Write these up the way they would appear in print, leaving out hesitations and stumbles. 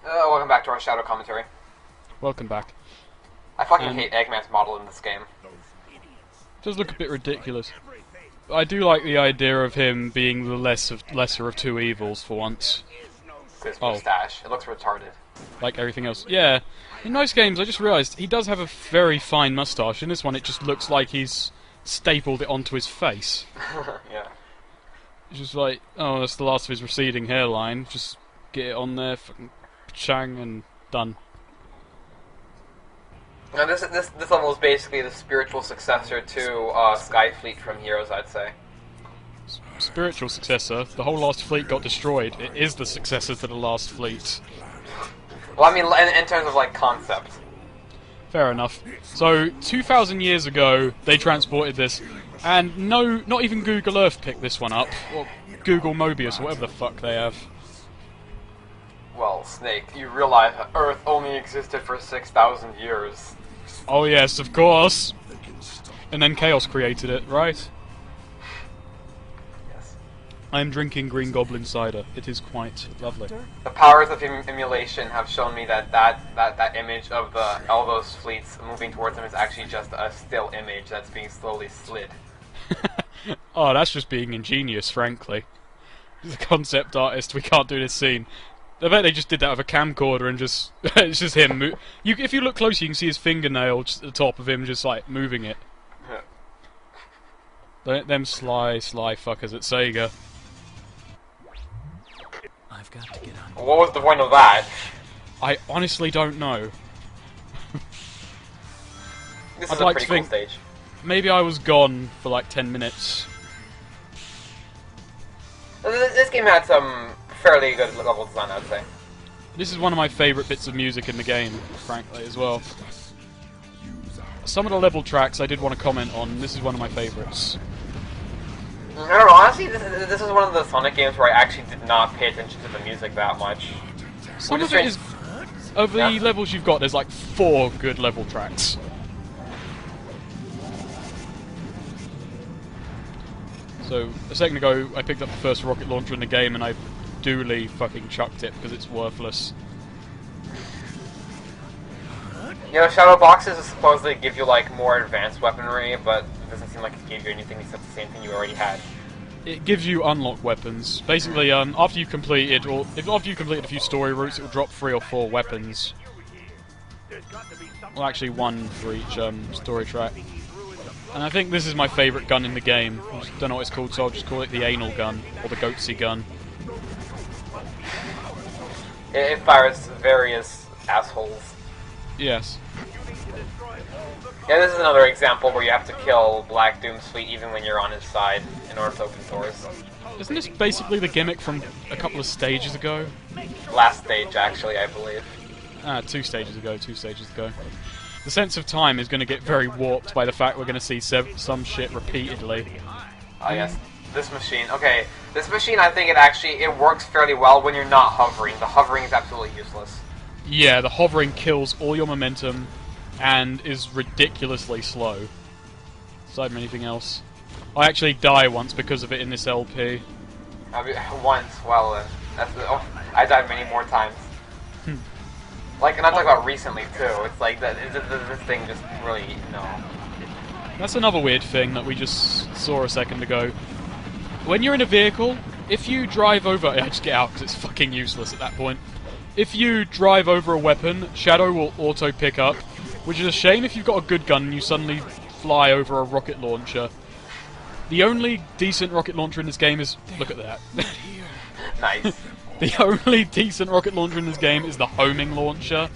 Welcome back to our Shadow commentary. Welcome back. I fucking hate Eggman's model in this game. Does look a bit ridiculous. But I do like the idea of him being the lesser of two evils for once. His mustache. It looks retarded. Like everything else. Yeah. In most games, I just realised he does have a very fine moustache. In this one, it just looks like he's stapled it onto his face. Yeah. It's just like, oh, that's the last of his receding hairline. Just get it on there, fucking chang, and done. Now this level is basically the spiritual successor to Skyfleet from Heroes, I'd say. Spiritual successor? The whole last fleet got destroyed. It is the successor to the last fleet. Well, I mean, in terms of, like, concept. Fair enough. So, 2,000 years ago, they transported this, and no, not even Google Earth picked this one up, or Google Mobius, or whatever the fuck they have. Well, Snake, you realize that Earth only existed for 6,000 years. Oh yes, of course! And then Chaos created it, right? Yes. I am drinking Green Goblin cider. It is quite lovely. The powers of emulation have shown me that image of all those fleets moving towards them is actually just a still image that's being slowly slid. Oh, that's just being ingenious, frankly. As a concept artist, we can't do this scene. I bet they just did that with a camcorder and just... it's just him. If you look close, you can see his fingernail just at the top of him, just like moving it. Them sly fuckers at Sega. I've got to get on. What was the point of that? I honestly don't know. This I'd is a like pretty to cool think stage. maybe I was gone for like 10 minutes. This game had some fairly good level design, I'd say. This is one of my favourite bits of music in the game, frankly, as well. Some of the level tracks I did want to comment on. This is one of my favourites. I don't know, honestly, this is one of the Sonic games where I actually did not pay attention to the music that much. Some of it is... Of the levels you've got, there's like 4 good level tracks. So, a second ago, I picked up the first rocket launcher in the game and I duly fucking chucked it because it's worthless. You know, shadow boxes supposedly give you, like, more advanced weaponry, but it doesn't seem like it gave you anything except the same thing you already had. It gives you unlock weapons. Basically, after you've completed a few story routes, it will drop 3 or 4 weapons. Well, actually 1 for each story track. And I think this is my favourite gun in the game. I just don't know what it's called, so I'll just call it the anal gun, or the goatsy gun. It fires various assholes. Yes. Yeah, this is another example where you have to kill Black Doom's fleet even when you're on his side in order to open doors. Isn't this basically the gimmick from a couple of stages ago? Last stage, actually, I believe. 2 stages ago. The sense of time is going to get very warped by the fact we're going to see some shit repeatedly. Oh yes, this machine. Okay, this machine, I think it works fairly well when you're not hovering. The hovering is absolutely useless. Yeah, the hovering kills all your momentum and is ridiculously slow. Aside from anything else. I actually die once because of it in this LP. Once, well, I died many more times. Like, and I'm talking about recently too. It's like this thing just really That's another weird thing that we just saw a second ago. When you're in a vehicle, if you drive over... I just get out because it's fucking useless at that point. If you drive over a weapon, Shadow will auto pick up, which is a shame if you've got a good gun and you suddenly fly over a rocket launcher. The only decent rocket launcher in this game is... Look at that. Nice. The only decent rocket launcher in this game is the homing launcher.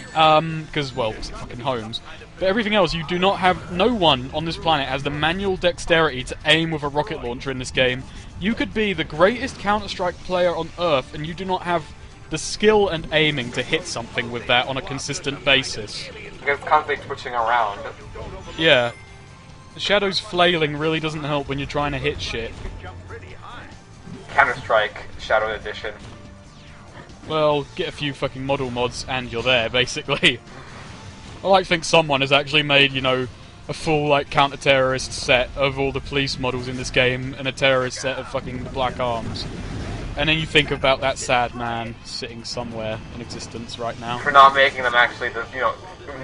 Because, well, it fucking homes. But everything else, you do not have... No one on this planet has the manual dexterity to aim with a rocket launcher in this game. You could be the greatest Counter-Strike player on Earth, and you do not have the skill and aiming to hit something with that on a consistent basis. Because it's constantly twitching around. Yeah. Shadow's flailing really doesn't help when you're trying to hit shit. Counter-Strike Shadow Edition. Well, get a few fucking model mods and you're there, basically. I like to think someone has actually made, you know, a full, like, counter-terrorist set of all the police models in this game and a terrorist set of fucking the Black Arms. And then you think about that sad man sitting somewhere in existence right now. For not making them actually the,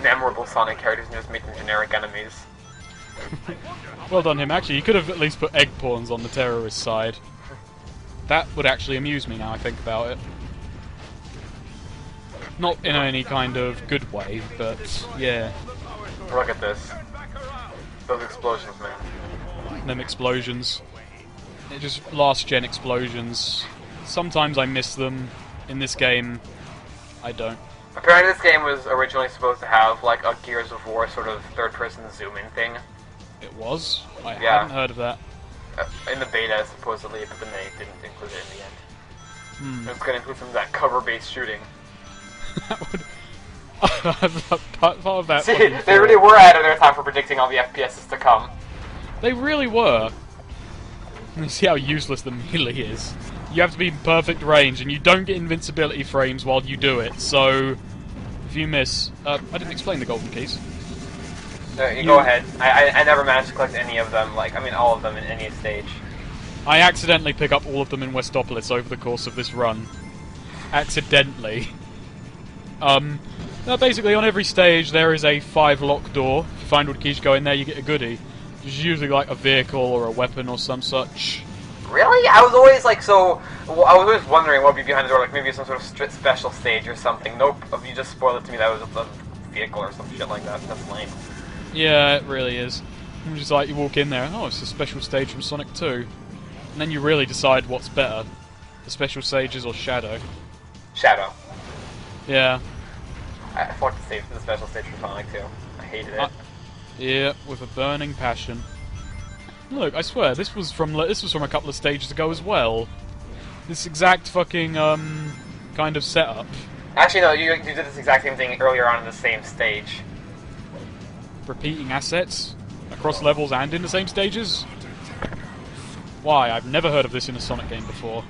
memorable Sonic characters and just making generic enemies. Well done him. Actually, you could have at least put egg pawns on the terrorist side. That would actually amuse me now I think about it. Not in any kind of good way, but yeah. Look at this. Those explosions, man. Them explosions. They're just last-gen explosions. Sometimes I miss them. In this game, I don't. Apparently this game was originally supposed to have, like, a Gears of War sort of third-person zoom-in thing. It was? I Yeah. hadn't heard of that. In the beta, supposedly, but then they didn't include it in the end. Hmm. It was going to include some of that cover-based shooting. That would... part of that. See, they really were ahead of their time for predicting all the FPSs to come. They really were. You see how useless the melee is. You have to be in perfect range, and you don't get invincibility frames while you do it, so... If you miss... I didn't explain the golden keys. You go ahead. I never managed to collect any of them, all of them in any stage. I accidentally pick up all of them in Westopolis over the course of this run. Accidentally. Now basically on every stage there is a 5-lock door. If you find all the keys, go in there, you get a goodie. Which is usually like a vehicle or a weapon or some such. Really? I was always I was always wondering what would be behind the door, like maybe some sort of special stage or something. Nope, you just spoiled it to me, that was a vehicle or some shit like that. That's lame. Yeah, it really is. It's just like you walk in there, oh, it's a special stage from Sonic 2. And then you really decide what's better. The special stages or Shadow. Shadow. Yeah. I fucked the special stage from Sonic 2. I hated it. Yeah, with a burning passion. Look, I swear, this was from a couple of stages ago as well. This exact fucking, kind of setup. Actually, no, you did this exact same thing earlier on in the same stage. Repeating assets? Across levels and in the same stages? Why? I've never heard of this in a Sonic game before.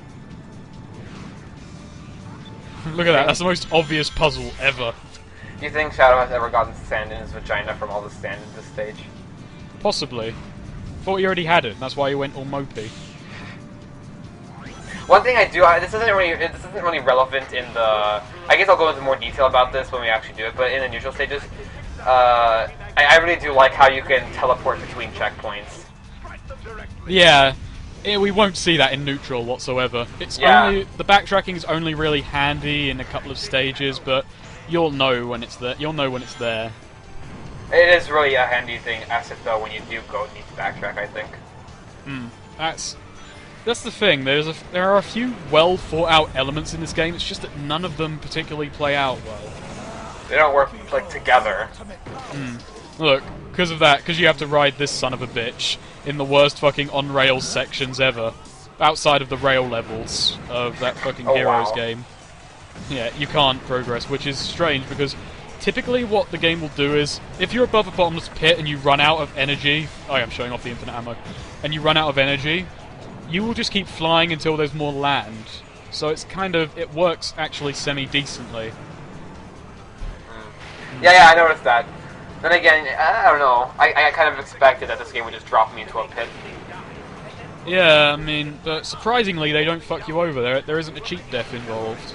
Look at that, that's the most obvious puzzle ever. Do you think Shadow has ever gotten sand in his vagina from all the sand in this stage? Possibly. Thought he already had it, that's why he went all mopey. One thing I do, this isn't really relevant in the... I guess I'll go into more detail about this when we actually do it, but in the neutral stages, I really do like how you can teleport between checkpoints. Yeah, we won't see that in neutral whatsoever. It's only the backtracking is only really handy in a couple of stages, but you'll know when it's there. You'll know when it's there. It is really a handy thing, asset though, when you do need to backtrack. I think. That's the thing. There are a few well thought out elements in this game. It's just that none of them particularly play out well. They don't work together. Look, because of that, because you have to ride this son of a bitch in the worst fucking on-rails sections ever, outside of the rail levels of that fucking Heroes game. Yeah, you can't progress, which is strange, because typically what the game will do is, if you're above a bottomless pit and you run out of energy... Oh yeah, I'm showing off the infinite ammo. And you run out of energy, you will just keep flying until there's more land. So it's kind of... it works actually semi-decently. Yeah, I noticed that. Then again, I don't know. I kind of expected that this game would just drop me into a pit. Yeah, I mean, but surprisingly they don't fuck you over. There isn't a cheat death involved.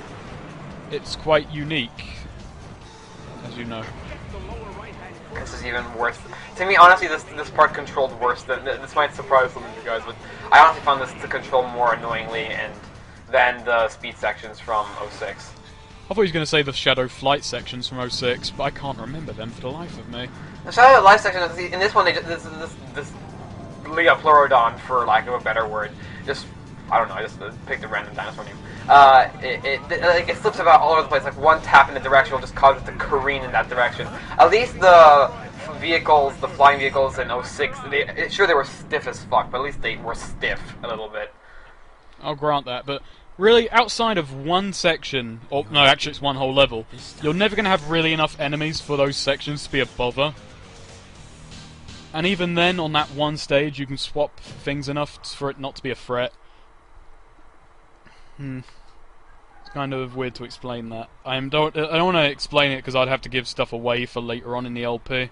It's quite unique, as you know. This is even worse. To me, honestly, this part controlled worse than... This might surprise some of you guys, but I honestly found this to control more annoyingly than the speed sections from 06. I thought he was going to say the Shadow Flight sections from 06, but I can't remember them for the life of me. The Shadow Life section, in this one, this Leoplurodon, for lack of a better word, just... I don't know, I just picked a random dinosaur name. It slips about all over the place. Like one tap in the direction will just cause it to careen in that direction. At least the vehicles, the flying vehicles in 06, sure they were stiff as fuck, but at least they were stiff a little bit. I'll grant that, but really, outside of one section, or no, actually it's one whole level, you're never going to have really enough enemies for those sections to be a bother. And even then, on that one stage, you can swap things enough for it not to be a threat. It's kind of weird to explain that. I don't want to explain it because I'd have to give stuff away for later on in the LP.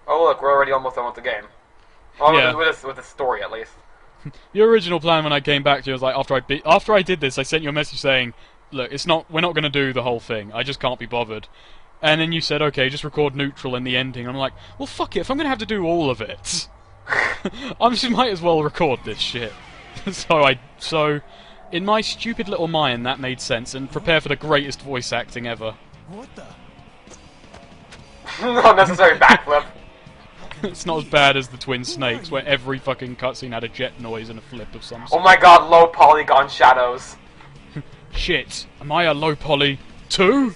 Oh look, we're already almost done with the game. Well, yeah. with the story at least. The original plan when I came back to you was like, after I did this, I sent you a message saying, look, we're not going to do the whole thing. I just can't be bothered. And then you said, okay, just record neutral in the ending. I'm like, well, fuck it. If I'm going to have to do all of it, I just might as well record this shit. So, in my stupid little mind, that made sense, and prepare for the greatest voice acting ever. What the? Unnecessary backflip. It's not as bad as the Twin Snakes, where every fucking cutscene had a jet noise and a flip of some Oh sort. my god, low polygon shadows. Shit, am I a low poly too?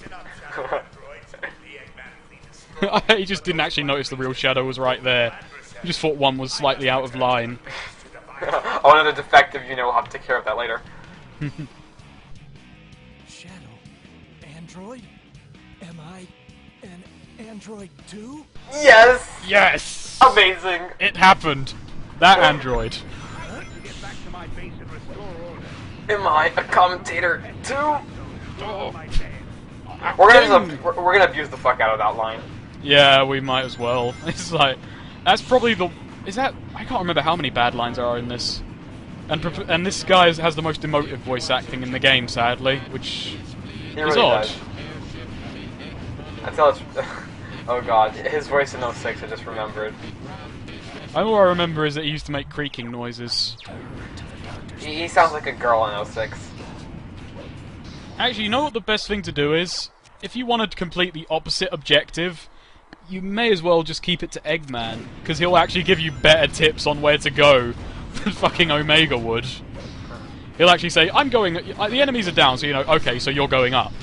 He just didn't actually notice the real shadow was right there. He just thought one was slightly out of line. Oh, another defective, we'll have to take care of that later. Shadow? Android? Am I an android too? Yes! Yes! Amazing! It happened. That android. Am I a commentator too? Oh. We're gonna abuse the fuck out of that line. Yeah, we might as well. It's like, that's probably the... I can't remember how many bad lines there are in this. And this guy has the most emotive voice acting in the game, sadly, which He is really odd. does. Until it's... Oh god, his voice in 06 I just remembered. All I remember is that he used to make creaking noises. He sounds like a girl in 06. Actually, you know what the best thing to do is? If you want to complete the opposite objective, you may as well just keep it to Eggman, because he'll actually give you better tips on where to go than fucking Omega would. He'll actually say, I'm going... The enemies are down, so okay, so you're going up.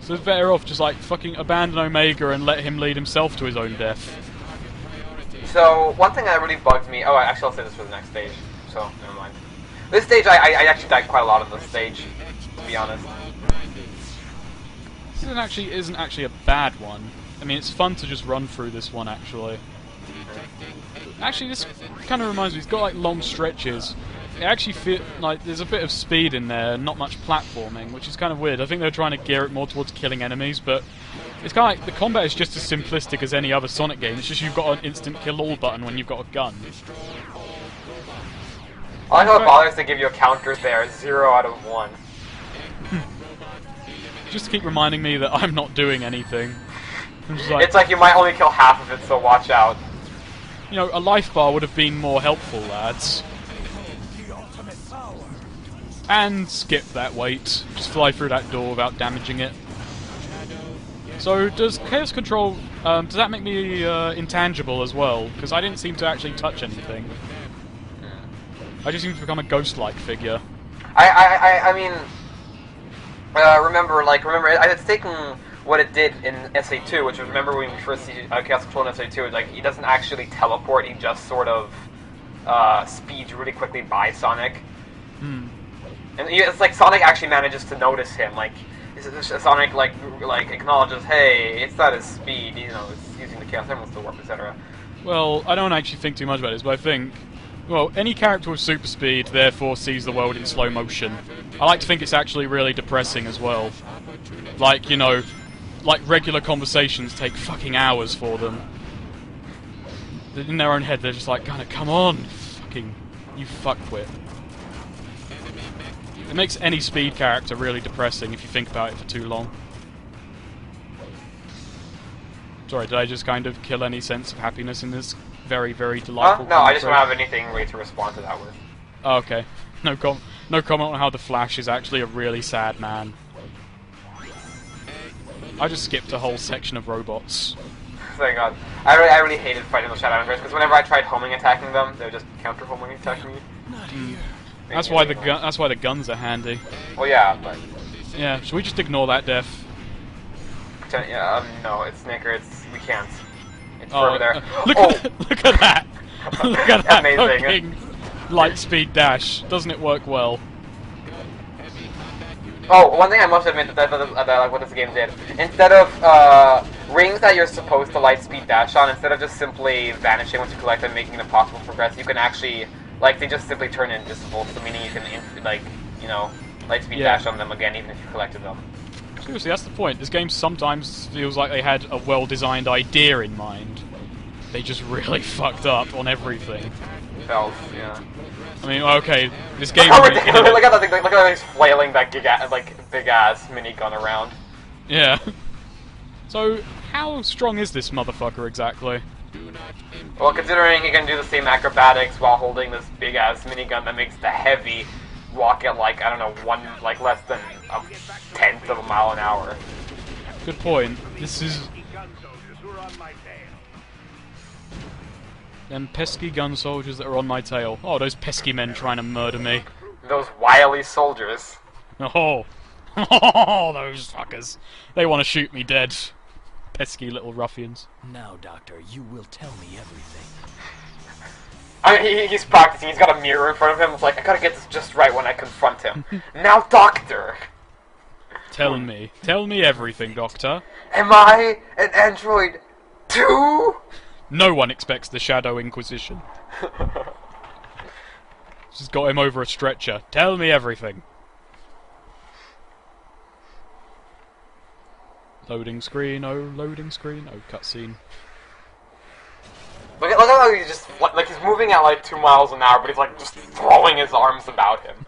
So it's better off just, fucking abandon Omega and let him lead himself to his own death. So, one thing that really bugs me... Oh, actually I'll say this for the next stage, so never mind. This stage, I actually died quite a lot on this stage, to be honest. This isn't actually a bad one. I mean, it's fun to just run through this one, actually. Actually, this kind of reminds me, it's got, long stretches. It actually feels like there's a bit of speed in there, not much platforming, which is kind of weird. I think they're trying to gear it more towards killing enemies, but it's kind of the combat is just as simplistic as any other Sonic game. It's just you've got an instant kill all button when you've got a gun. I like how it bothers to give you a counter there, 0 out of 1. Just to keep reminding me that I'm not doing anything. I'm just It's like you might only kill half of it, so watch out. A life bar would have been more helpful, lads. And skip that wait. Just fly through that door without damaging it. So, does Chaos Control... does that make me intangible as well? Because I didn't seem to actually touch anything. I just seem to become a ghost-like figure. I mean... remember, it's taken what it did in SA2, which was, remember when we first see Chaos Control in SA2, he doesn't actually teleport, he just sort of speeds really quickly by Sonic. Hmm. And it's like Sonic actually manages to notice him, Sonic, acknowledges, hey, it's not his speed, it's using the Chaos Emeralds to warp, etc. Well, I don't actually think too much about this, but I think... Well, any character with super speed, therefore, sees the world in slow motion. I like to think it's actually really depressing as well. Regular conversations take fucking hours for them. In their own head, they're just come on, fucking, you fuckwit. It makes any speed character really depressing if you think about it for too long. Sorry, did I just kind of kill any sense of happiness in this very, very delightful No, I just don't have anything really to respond to that with. Oh, okay. No comment on how the Flash is actually a really sad man. I just skipped a whole section of robots. Thank God. I really hated fighting those Shadow Androids, because whenever I tried homing attacking them, they would just counter-homing attacking me. That's why the guns are handy. Well, yeah, but... Yeah, should we just ignore that death? Yeah, no, it's Snicker, we can't. It's Oh, over there. Look at that! Look at that Amazing. fucking light speed dash. Doesn't it work well? Oh, one thing I must admit that I like what this game did. Instead of rings that you're supposed to light speed dash on, instead of just simply vanishing once you collect them, making it impossible to progress, you can actually, they just simply turn invisible, so meaning you can, light speed dash on them again even if you collected them. Seriously, that's the point. This game sometimes feels like they had a well-designed idea in mind. They just really fucked up on everything. Bells, yeah. I mean, okay, this game... Look at that thing, look at he's flailing that big-ass minigun around. Yeah. So, how strong is this motherfucker exactly? Well, considering he can do the same acrobatics while holding this big-ass minigun that makes the heavy walk at, like, I don't know, less than a tenth of a mile an hour. Good point. This is... Them pesky gun soldiers that are on my tail. Oh, those pesky men trying to murder me. Those wily soldiers. Oh. Oh, those fuckers. They want to shoot me dead. Pesky little ruffians. Now, Doctor, you will tell me everything. I mean, he's practicing. He's got a mirror in front of him. It's like, I gotta get this just right when I confront him. Now, Doctor! Tell me everything, Doctor. Am I an android too? No one expects the Shadow Inquisition. Just got him over a stretcher. Tell me everything. Loading screen, oh cutscene. Look at how he's just, like, he's moving at like 2 miles an hour, but he's like just throwing his arms about him.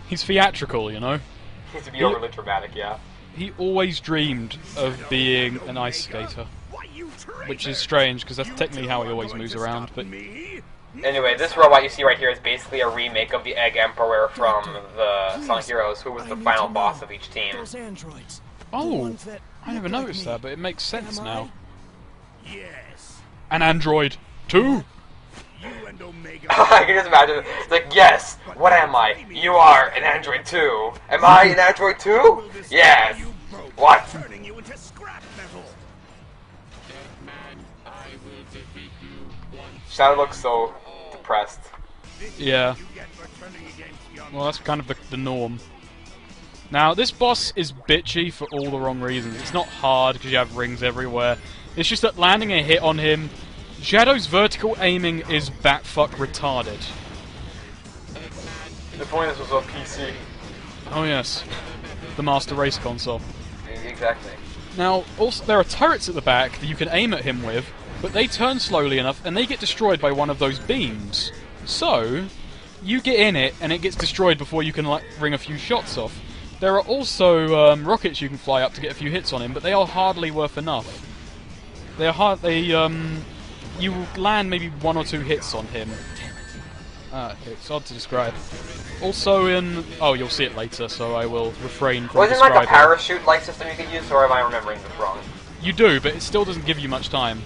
He's theatrical, you know? He needs to be overly dramatic, yeah. He always dreamed of being an ice skater. Which is strange, because that's technically how he always moves around, but... Anyway, this robot you see right here is basically a remake of the Egg Emperor from the Sonic Heroes, who was the final boss of each team. Oh, I never noticed that, but it makes sense now. Yes. An android, too? You and Omega. I can just imagine, it's like, yes, what am I? You are an android too. Am I an android too? Yes. What? Turning you into scrap metal. Shadow looks so depressed. Yeah. Well, that's kind of the norm. Now, this boss is bitchy for all the wrong reasons. It's not hard because you have rings everywhere. It's just that landing a hit on him... Shadow's vertical aiming is bat-fuck retarded. The point is, this was a PC. Oh yes. The Master Race console. Exactly. Now, also, there are turrets at the back that you can aim at him with, but they turn slowly enough and they get destroyed by one of those beams. So, you get in it and it gets destroyed before you can, like, ring a few shots off. There are also rockets you can fly up to get a few hits on him, but they are hardly worth enough. You will land maybe 1 or 2 hits on him. It's odd to describe. Also oh, you'll see it later, so I will refrain from describing. Wasn't like a parachute-like system you could use, or am I remembering this wrong? You do, but it still doesn't give you much time.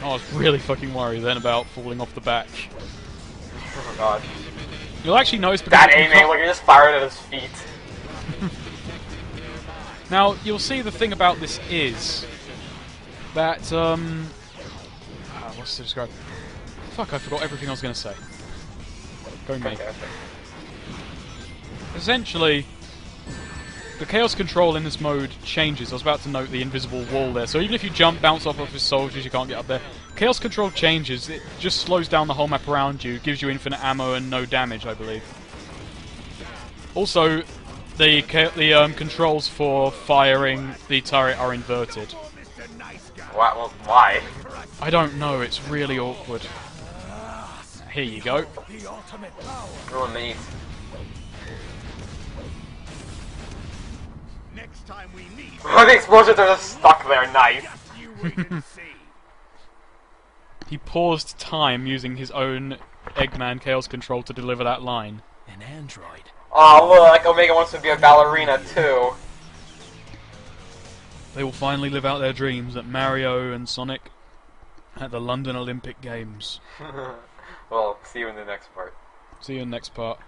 I was really fucking worried then about falling off the back. Oh god. You'll actually notice because that aiming, like you're just firing at his feet. Now, you'll see the thing about this is that, what's to describe? Fuck, I forgot everything I was going to say. Go me. Essentially, the chaos control in this mode changes. I was about to note the invisible wall there. So even if you jump, bounce off of his soldiers, you can't get up there. Chaos control changes. It just slows down the whole map around you, gives you infinite ammo and no damage, I believe. Also, the controls for firing the turret are inverted. Why? I don't know, it's really awkward. Here you go. Oh, neat. Next time we meet. The explosions are just stuck there, nice. He paused time using his own Eggman Chaos Control to deliver that line. An android. Oh look, Omega wants to be a ballerina too. They will finally live out their dreams at Mario and Sonic at the London Olympic Games. Well, see you in the next part. See you in the next part.